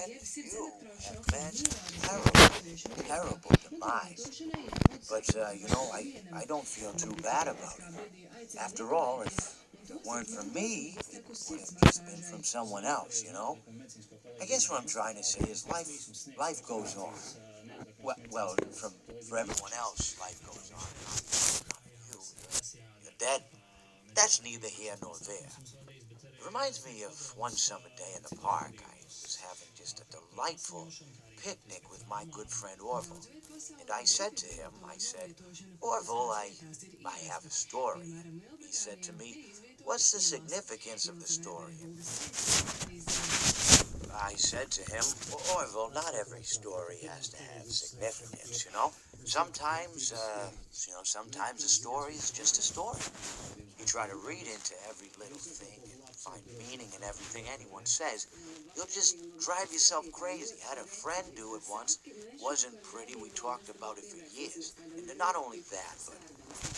man, you have met a terrible demise. But, I don't feel too bad about it. After all, if it weren't for me, it would have just been from someone else, I guess what I'm trying to say is life goes on. Well, for everyone else, life goes on. Not you. You're dead. That's neither here nor there. It reminds me of one summer day in the park. I was having just a delightful picnic with my good friend Orville. And I said to him, Orville, I have a story. He said to me, what's the significance of the story? I said to him, Orville, not every story has to have significance. Sometimes a story is just a story. You try to read into every little thing and find meaning in everything anyone says, you'll just drive yourself crazy. I had a friend do it once. Wasn't pretty. We talked about it for years. And not only that, but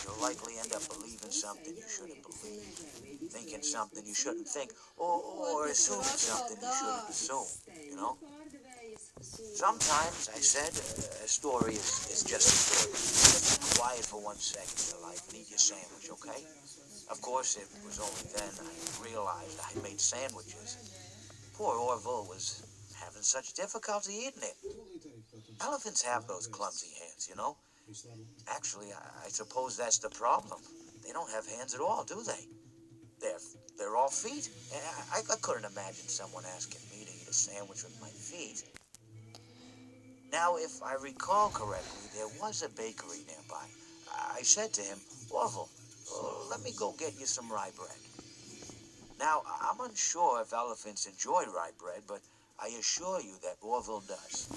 you'll likely end up believing something you shouldn't believe, thinking something you shouldn't think, or assuming something you shouldn't assume. Sometimes, I said, a story is just a story. Just be quiet for 1 second in your life and eat your sandwich, okay? Of course, it was only then I realized I made sandwiches. Poor Orville was having such difficulty eating it. Elephants have those clumsy hands. Actually, I suppose that's the problem. They don't have hands at all, do they? They're all feet. I couldn't imagine someone asking me to eat a sandwich with my feet. Now, if I recall correctly, there was a bakery nearby. I said to him, Orville, let me go get you some rye bread. Now, I'm unsure if elephants enjoy rye bread, but I assure you that Orville does.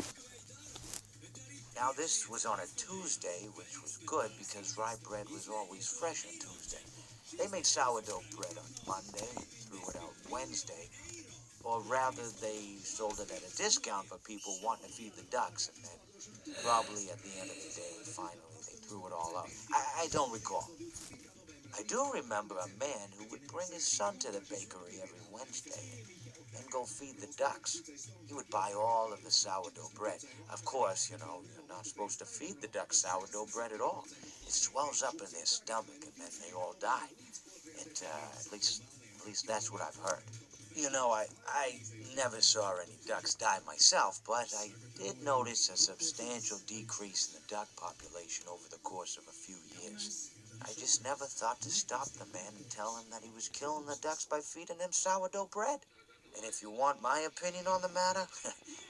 Now, this was on a Tuesday, which was good because rye bread was always fresh on Tuesday. They made sourdough bread on Monday and threw it out Wednesday. Or rather, they sold it at a discount for people wanting to feed the ducks, and then probably at the end of the day, finally, they threw it all out. I don't recall. I do remember a man who would bring his son to the bakery every Wednesday and go feed the ducks. He would buy all of the sourdough bread. Of course, you're not supposed to feed the ducks sourdough bread at all. It swells up in their stomach, and then they all die. At least that's what I've heard. I never saw any ducks die myself, but I did notice a substantial decrease in the duck population over the course of a few years. I just never thought to stop the man and tell him that he was killing the ducks by feeding them sourdough bread. And if you want my opinion on the matter,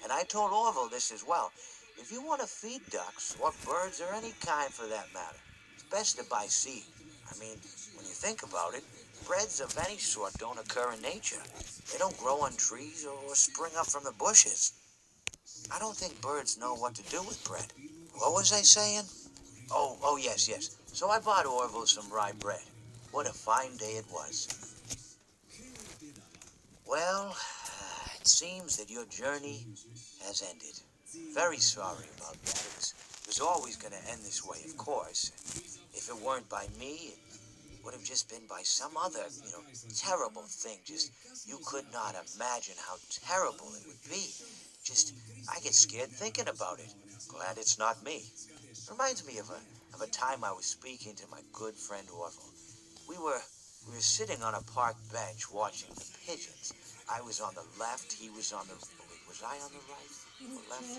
and I told Orville this as well, if you want to feed ducks, or birds, or any kind for that matter, it's best to buy seed. I mean, when you think about it, breads of any sort don't occur in nature. They don't grow on trees or spring up from the bushes. I don't think birds know what to do with bread. What was I saying? Oh, yes. So I bought Orville some rye bread. What a fine day it was. Well, it seems that your journey has ended. Very sorry about that. It was always going to end this way, of course. If it weren't by me, it would have just been by some other, terrible thing. Just, you could not imagine how terrible it would be. Just, I get scared thinking about it. Glad it's not me. Reminds me of a time I was speaking to my good friend Orville. We were sitting on a park bench watching the pigeons. I was on the left, he was on the... Was I on the right or left?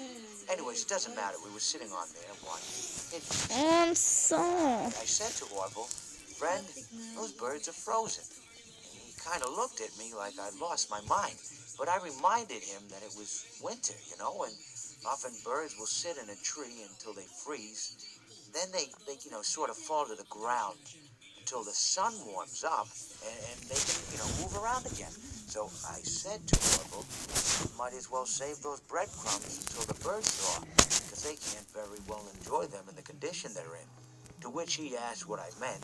Anyways, it doesn't matter. We were sitting on there watching the pigeons. I said to Orville, friend, those birds are frozen. And he kind of looked at me like I'd lost my mind. But I reminded him that it was winter, and often birds will sit in a tree until they freeze. Then they sort of fall to the ground until the sun warms up and they can, move around again. So I said to Orville, might as well save those breadcrumbs until the birds thaw, because they can't very well enjoy them in the condition they're in. To which he asked what I meant,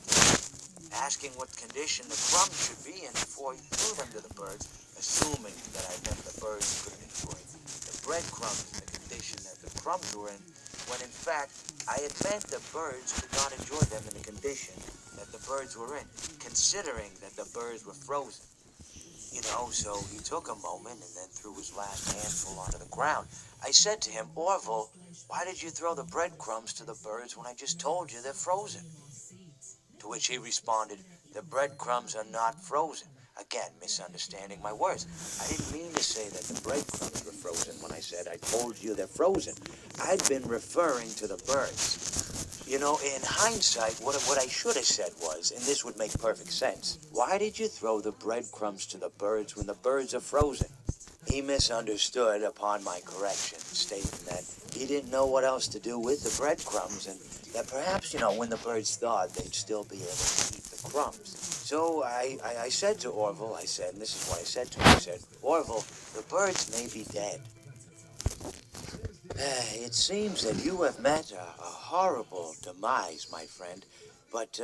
asking what condition the crumbs should be in before he threw them to the birds, assuming that I meant the birds couldn't enjoy the breadcrumbs in the condition that the crumbs were in, when in fact I had meant the birds could not enjoy them in the condition that the birds were in, considering that the birds were frozen. So he took a moment and then threw his last handful onto the ground. I said to him, Orville, why did you throw the breadcrumbs to the birds when I just told you they're frozen? To which he responded, the breadcrumbs are not frozen. Again, misunderstanding my words. I didn't mean to say that the breadcrumbs were frozen when I said I told you they're frozen. I'd been referring to the birds. In hindsight, what I should have said was, and this would make perfect sense, why did you throw the breadcrumbs to the birds when the birds are frozen? He misunderstood upon my correction, stating that he didn't know what else to do with the breadcrumbs, and that perhaps, when the birds thawed, they'd still be able to eat the crumbs. So I said to Orville, and this is what I said to him, I said, Orville, the birds may be dead. It seems that you have met a horrible demise, my friend. But,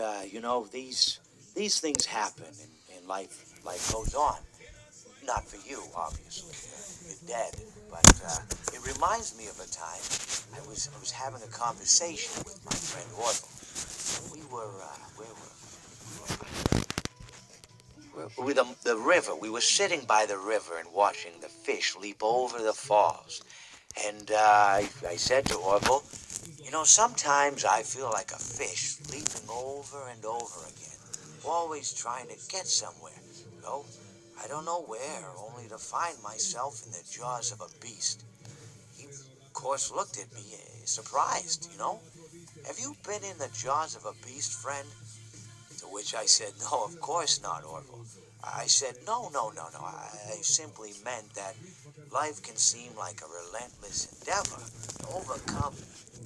these things happen in life. Life goes on. Not for you, obviously. You're dead. But it reminds me of a time I was having a conversation with my friend Orville. We were, with the river. We were sitting by the river and watching the fish leap over the falls. And I said to Orville, sometimes I feel like a fish leaping over and over again, always trying to get somewhere. I don't know where, only to find myself in the jaws of a beast. He, of course, looked at me, surprised, Have you been in the jaws of a beast, friend? To which I said, no, of course not, Orville. I said, no. I simply meant that life can seem like a relentless endeavor to overcome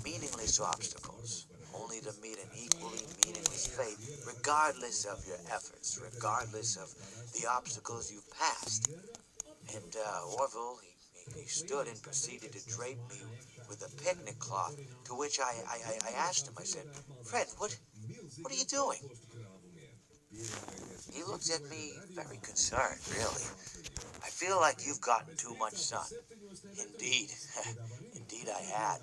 meaningless obstacles, only to meet an equally meaningless fate, regardless of your efforts, regardless of the obstacles you've passed. And Orville, he stood and proceeded to drape me with a picnic cloth, to which I asked him, I said, Fred, what are you doing? He looked at me very concerned, really. I feel like you've gotten too much sun. Indeed, indeed I had.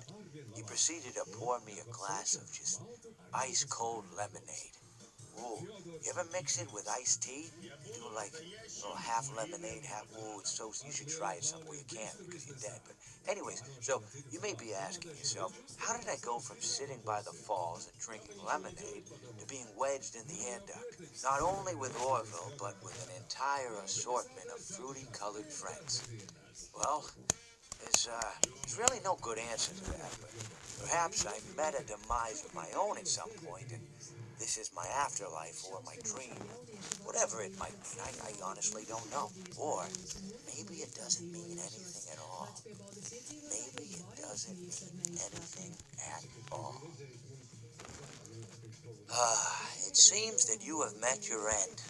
He proceeded to pour me a glass of just ice-cold lemonade. Ooh, you ever mix it with iced tea? You do like a little half lemonade, half, you should try it some way. You can't because you're dead. But anyways, so you may be asking yourself, how did I go from sitting by the falls and drinking lemonade to being wedged in the air duct? Not only with Orville, but with an entire assortment of fruity-colored friends. Well, there's really no good answer to that, but perhaps I met a demise of my own at some point, and this is my afterlife or my dream. Whatever it might mean, I honestly don't know. Or maybe it doesn't mean anything at all. Maybe it doesn't mean anything at all. It seems that you have met your end.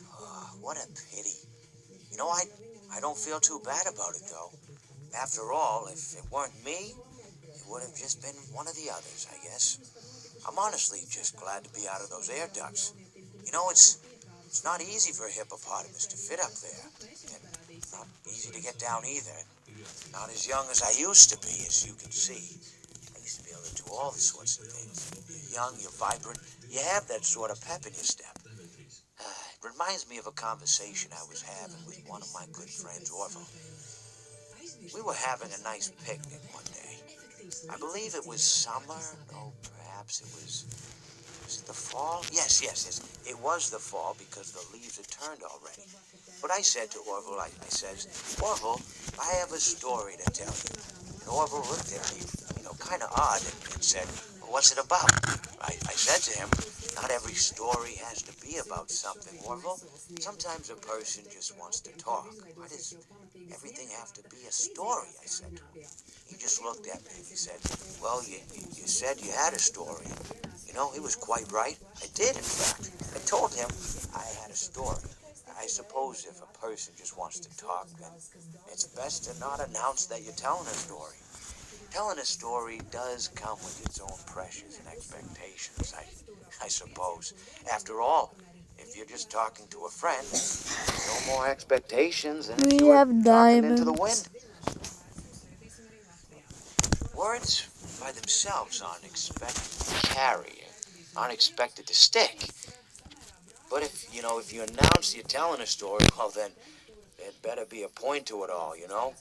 What a pity. I don't feel too bad about it, though. After all, if it weren't me, it would have just been one of the others, I guess. I'm honestly just glad to be out of those air ducts. It's not easy for a hippopotamus to fit up there. And not easy to get down either. Not as young as I used to be, as you can see. I used to be able to do all sorts of things. You're young, you're vibrant, you have that sort of pep in your step. It reminds me of a conversation I was having with one of my good friends, Orville. We were having a nice picnic one day. I believe it was summer. No, perhaps it was it the fall? Yes. It was the fall because the leaves had turned already. But I said to Orville, I says, Orville, I have a story to tell you. And Orville looked at me, kind of odd and said, well, what's it about? I said to him, not every story has to be about something, Orville. Sometimes a person just wants to talk. Why does everything have to be a story? I said to him. He just looked at me and he said, well, you said you had a story. He was quite right. I did, in fact. I told him I had a story. I suppose if a person just wants to talk, then it's best to not announce that you're telling a story. Telling a story does come with its own pressures and expectations, I suppose. After all, if you're just talking to a friend, no more expectations than if you were talking into the wind. Words by themselves aren't expected to carry, aren't expected to stick. But if you announce you're telling a story, well then, There'd better be a point to it all, you know?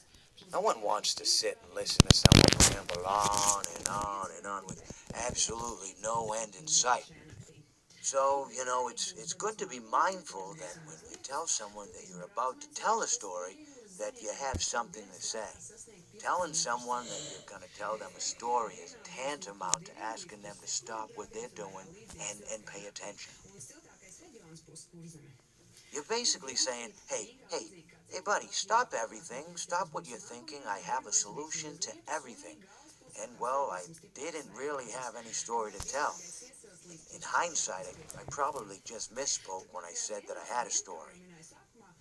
No one wants to sit and listen to someone ramble on and on and on with absolutely no end in sight. So, it's good to be mindful that when you tell someone that you're about to tell a story, that you have something to say. Telling someone that you're going to tell them a story is tantamount to asking them to stop what they're doing and pay attention. You're basically saying, hey, buddy, stop everything. Stop what you're thinking. I have a solution to everything. And, well, I didn't really have any story to tell. In hindsight, I probably just misspoke when I said that I had a story.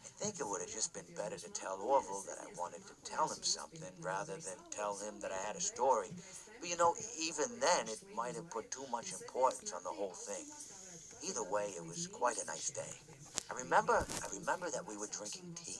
I think it would have just been better to tell Orville that I wanted to tell him something rather than tell him that I had a story. But even then, it might have put too much importance on the whole thing. Either way, it was quite a nice day. I remember that we were drinking tea.